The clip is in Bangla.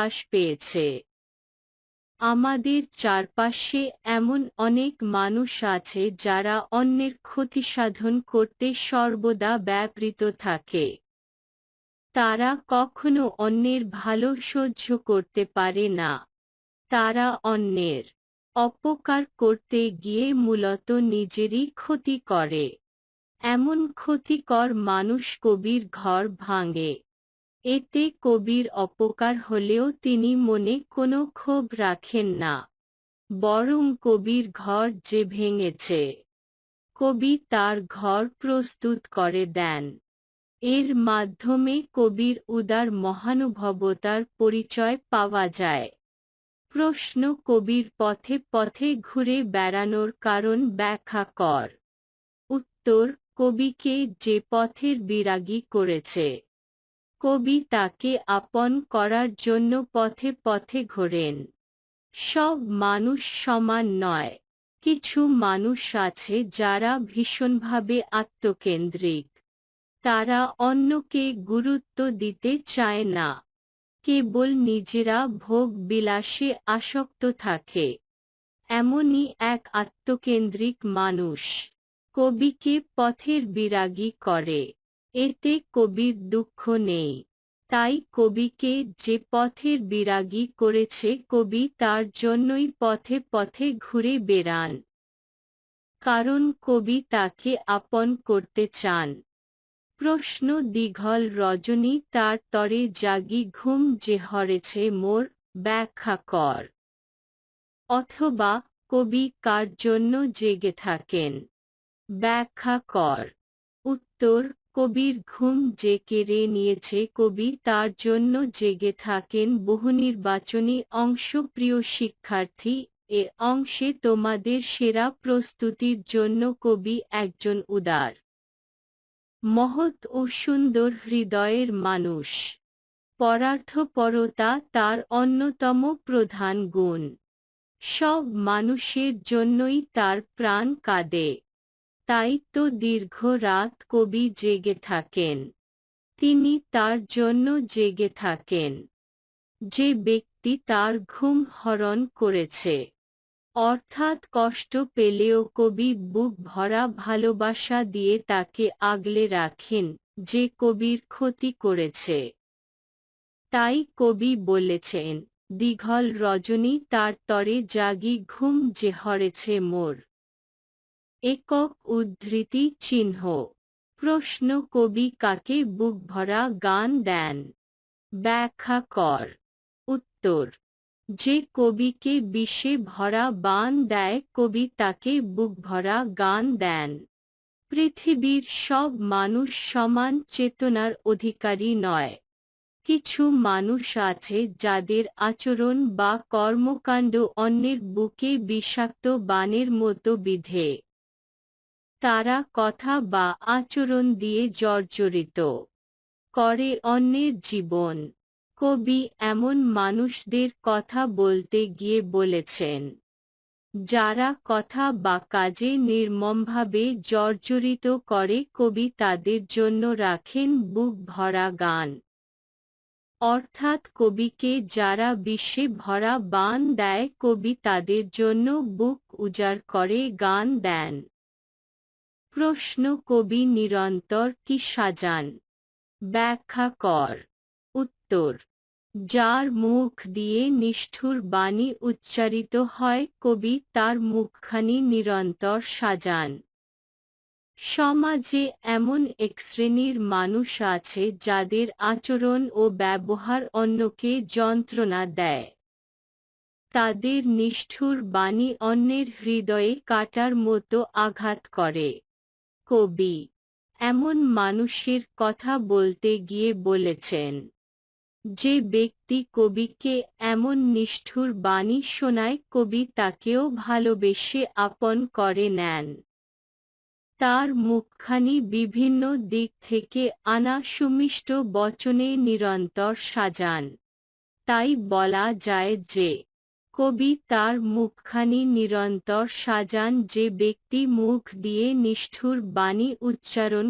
প্রকাশ পেয়েছে। আমাদের চারপাশে এমন অনেক মানুষ আছে যারা অন্যের ক্ষতিসাধন করতে সর্বদা ব্যাপৃত থাকে। তারা কখনো অন্যের ভালো সহ্য করতে পারে না। তারা অন্যের অপকার করতে গিয়ে মূলত নিজেরই ক্ষতি করে। এমন ক্ষতিকর মানুষ কবির ঘর ভাঙে। এতে কবির অপকার হলেও তিনি মনে কোনো ক্ষোভ রাখেন না, বরং কবির ঘর যে ভেঙেছে, কবি তার ঘর প্রস্তুত করে দেন। এর মাধ্যমে কবির উদার মহানুভবতার পরিচয় পাওয়া যায়। প্রশ্ন: কবির পথে পথে ঘুরে বেড়ানোর কারণ ব্যাখ্যা কর। উত্তর: কবিকে যে পথের বিরাগী করেছে, কবি তাকে আপন করার জন্য পথে পথে ঘোরেন। সব মানুষ সমান নয়। কিছু মানুষ আছে যারা ভীষণভাবে আত্মকেন্দ্রিক। তারা অন্যকে গুরুত্ব দিতে চায় না, কেবল নিজেরা ভোগ বিলাসে আসক্ত থাকে। এমনই এক আত্মকেন্দ্রিক মানুষ কবিকে পথের বিরাগী করে। এতে কবির দুঃখ নেই। তাই কবিকে যে পথের বিরাগী করেছে, কবি তার জন্যই পথে পথে ঘুরে বেড়ান। কারণ কবি তাকে আপন করতে চান। প্রশ্ন: দীঘল রজনী তার তরে জাগি ঘুম যে হরেছে মোর, ব্যাখ্যা কর। অথবা কবি কার জন্য জেগে থাকেন, ব্যাখ্যা কর। উত্তর: কবির ঘুম যে কেড়ে নিয়েছে, কবি তার জন্য জেগে থাকেন। বহুনির্বাচনী অংশ। প্রিয় শিক্ষার্থী, এ অংশে তোমাদের সেরা প্রস্তুতির জন্য কবি একজন উদার, মহৎ ও সুন্দর হৃদয়ের মানুষ। পরার্থপরতা তার অন্যতম প্রধান গুণ। সব মানুষের জন্যই তার প্রাণ কাঁদে। তাই তো দীর্ঘ রাত কবি জেগে থাকেন। তিনি তার জন্য জেগে থাকেন। যে ব্যক্তি তার ঘুম হরণ করেছে, অর্থাৎ কষ্ট পেলেও কবি বুক ভরা ভালোবাসা দিয়ে তাকে আগলে রাখেন, যে কবির ক্ষতি করেছে। তাই কবি বলেছেন, দীঘল রজনী তার তরে জাগি ঘুম যে হরেছে মোর। একক উদ্ধৃতি চিহ্ন। প্রশ্ন: কবি কাকে বুক ভরা গান দেন, ব্যাখ্যা কর। উত্তর: যে কবিকে বিষে ভরা বান দেয়, কবি তাকে বুক ভরা গান দেন। পৃথিবীর সব মানুষ সমান চেতনার অধিকারী নয়। কিছু মানুষ আছে যাদের আচরণ বা কর্মকাণ্ড অন্যের বুকে বিষাক্ত বাণের মতো বিধে। তারা কথা বা আচরণ দিয়ে জর্জরিত করে অন্যের জীবন। কবি এমন মানুষদের কথা বলতে গিয়ে বলেছেন, যারা কথা বা কাজে নির্মমভাবে জর্জরিত করে, কবি তাদের জন্য রাখেন বুক ভরা গান। অর্থাৎ কবিকে যারা বিষে ভরা বান দেয়, কবি তাদের জন্য বুক উজাড় করে গান দেন। প্রশ্ন: কবি নিরন্তর কি সাজান, ব্যাখ্যা কর। উত্তর: যার মুখ দিয়ে নিষ্ঠুর বাণী উচ্চারিত হয়, কবি তার মুখখানি নিরন্তর সাজান। সমাজে এমন এক শ্রেণীর মানুষ আছে যাদের আচরণ ও ব্যবহার অন্যকে যন্ত্রণা দেয়। তাদের নিষ্ঠুর বাণী অন্যের হৃদয়ে কাঁটার মতো আঘাত করে। কবি এমন মানুষের কথা বলতে গিয়ে বলেছেন, যে ব্যক্তি কবিকে এমন নিষ্ঠুর বাণী শোনায়, কবি তাকেও ভালোবেসে আপন করে নেন। তার মুখখানি বিভিন্ন দিক থেকে আনা সুমিষ্ট বচনে নিরন্তর সাজান। তাই বলা যায় যে, কবি তার মুখখানি নিরন্তর সাজান। যে ব্যক্তি মুখ দিয়ে নিষ্ঠুর বাণী উচ্চারণ